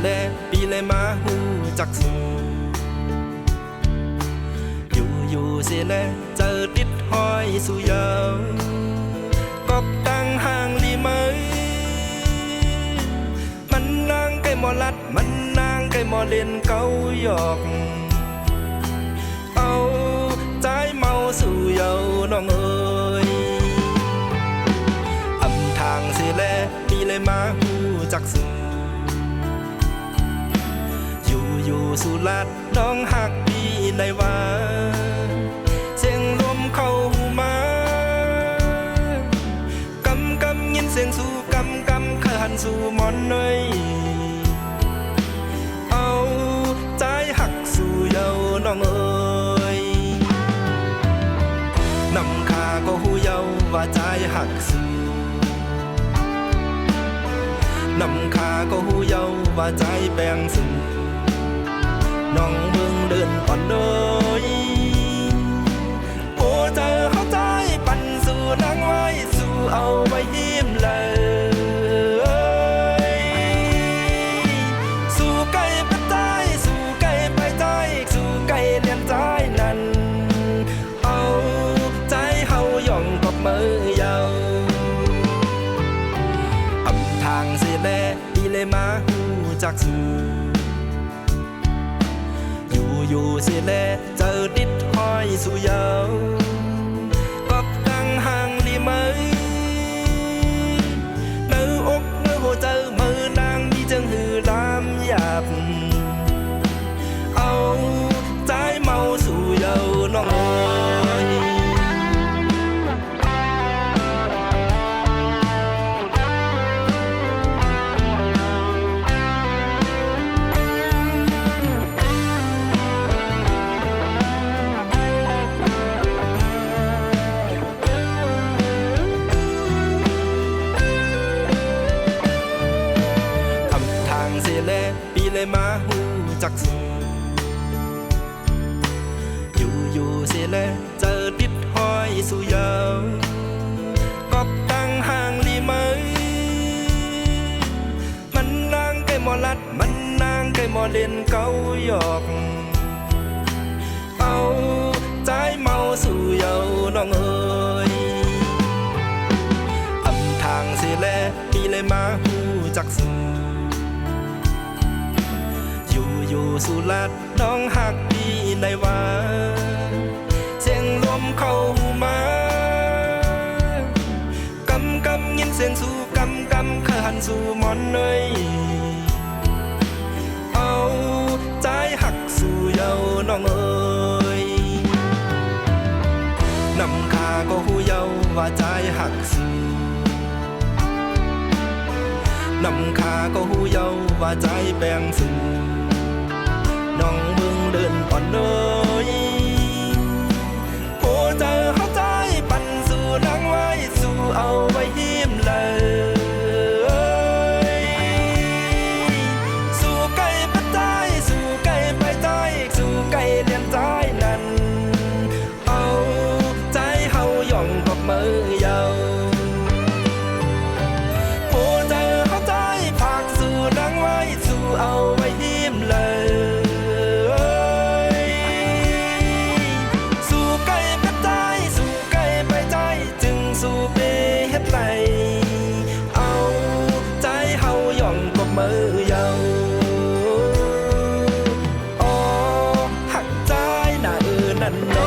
แลปีเลยมาหูจักสูอยู่เสียแลเจอติดห้อยสู่ยาวกอบตั้งห่างลีไหมมันนางไก่หมอลัดมันนางไก่หมอเล่นเกาหยอกเอาใจเมาสู่เยาน้องเอ๋ยอำทางเสียแลปีเลยมาหูจักสูอยู่สุราษฎร์น้องหักปีในว่าเสียงลมเข้าหูมากำยินเสียงสู่กำเคยหันสู่มอนเนยเอาใจหักสู่เยาน้องเอ๋ยนำขาก็หูเยาว่าใจหักสู่นำขาก็หูเยาว่าใจแบ่งสู่น้องเบิ่งเดินอ่อนเนยโอ้เจอเข้าใจปั่นสู่นางไว้สู่เอาไว้ยิ้มเลยสู่ไก่ไปใต้สู่ไก่ไปใต้สู่ไก่เลียนใจนั้นเอาใจเฮาย่องกับมือยาวอำทางเสียแลอีเลยมาหูจักสู่อยู่เสียแลเจอติดห้อยสู่ยาวกับตั้งห่างลีไหมเนื้ออกเนื้อหัวเจอมือนางมีจังหือลามหยาบเอาใจเมาสู่ยาวน้องเอ๋ยปีเลยมาหูจักสูอยู่เสียแลเจอติดห้อยสู่ยาวกอบตั้งห่างลีไหมมันนางไก่หมอลัดมันนางไก่หมอเล่นเกาหยอกเอาใจเมาสู่เยาน้องเอ๋ยอำทางเสียแลปีเลยมาหูจักสูอยู่สุราษฎร์น้องหักปีในว่าเสียงลมเข้าหูมากำยินเสียงสู่กำเคยหันสู่มอนเนยเอาใจหักสู่เยาน้องเอ๋ยนำขาก็หูเยาว่าใจหักสู่นำขาก็หูเยาว่าใจแบ่งสู่น้องเบิ่งเดินอ่อนเนยโอ้เจอเข้าใจปั่นสู่นางไว้สู่เอาไว้ยิ้มเลยสู่ไก่ไปใต้สู่ไก่ไปใต้สู่ไก่เลียนใจนั้นเอาใจเฮาย่องกับมือยาวโอ้เจอเข้าใจฝากสู่นางไว้สู่เอาไว้ยิ้มเลยเอาใจเฮาย่องกับมือยาวอ๋อหักใจน่านั่นเนาะ